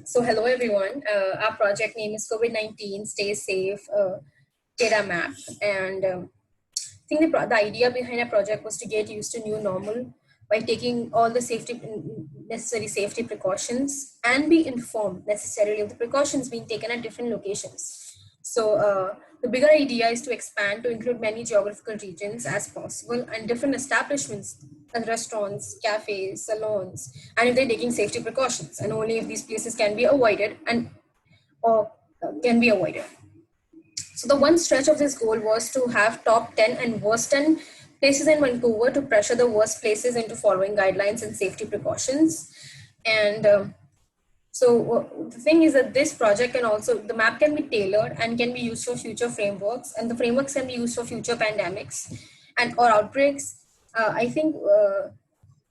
So hello everyone. Our project name is COVID-19 Stay Safe Data Map, and I think the idea behind our project was to get used to new normal by taking all the necessary safety precautions and be informed necessarily of the precautions being taken at different locations. So the bigger idea is to expand to include many geographical regions as possible and different establishments as restaurants, cafes, salons, and if they're taking safety precautions, and only if these places can be avoided and or can be avoided. So the one stretch of this goal was to have top 10 and worst 10 places in Vancouver to pressure the worst places into following guidelines and safety precautions. And the thing is that this project can also, the map can be tailored and can be used for future frameworks, and the frameworks can be used for future pandemics and or outbreaks. I think,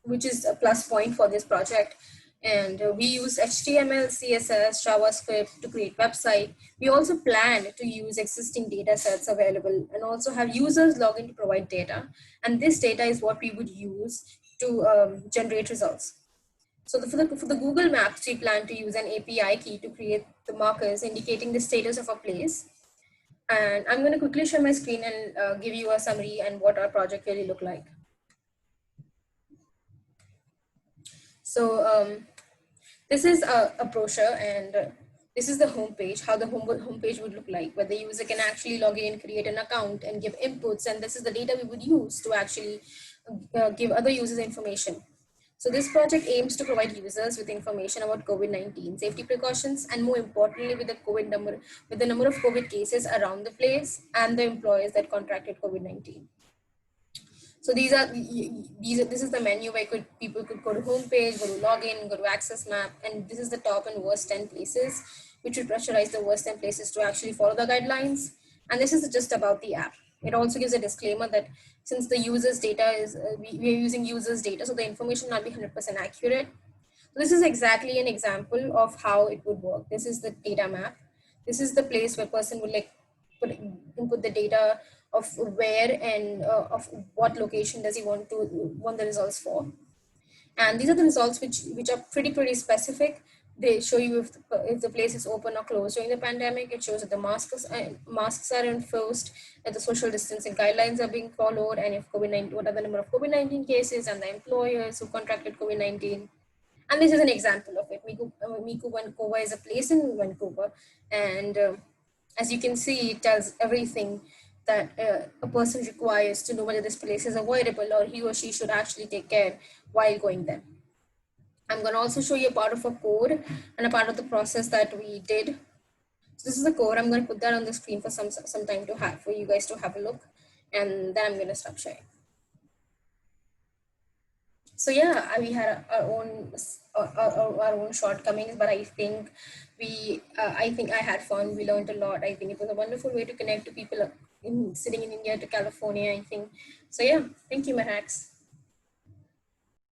which is a plus point for this project. And we use HTML, CSS, JavaScript to create website. We also plan to use existing data sets available and also have users log in to provide data. And this data is what we would use to generate results. So for the Google Maps, we plan to use an API key to create the markers indicating the status of a place. And I'm going to quickly share my screen and give you a summary and what our project really look like. So this is a brochure, and this is the homepage, how the homepage would look like, where the user can actually log in, create an account, and give inputs. And this is the data we would use to actually give other users information. So this project aims to provide users with information about COVID-19 safety precautions, and more importantly, with the number of COVID cases around the place and the employees that contracted COVID-19. So this is the menu where people could go to homepage, go to login, go to access map, and this is the top and worst 10 places, which would pressurize the worst 10 places to actually follow the guidelines. And this is just about the app. It also gives a disclaimer that since the user's data is, we are using users' data, so the information not be 100% accurate. So this is exactly an example of how it would work. This is the data map. This is the place where person would input the data of where and of what location does he want the results for. And these are the results which are pretty specific. They show you if the place is open or closed during the pandemic. It shows that the masks are enforced, that the social distancing guidelines are being followed, and if COVID-19, what are the number of COVID-19 cases and the employers who contracted COVID-19. And this is an example of it. Miku Vancouver is a place in Vancouver, and as you can see, it tells everything that a person requires to know whether this place is avoidable or he or she should actually take care while going there. I'm going to also show you a part of a code and a part of the process that we did. So this is the code. I'm going to put that on the screen for some time to have for you guys to have a look, and then I'm going to stop sharing. So yeah, we had our own shortcomings, but I think I had fun. We learned a lot. I think it was a wonderful way to connect to people sitting in India to California, I think. So yeah, thank you, MedHacks.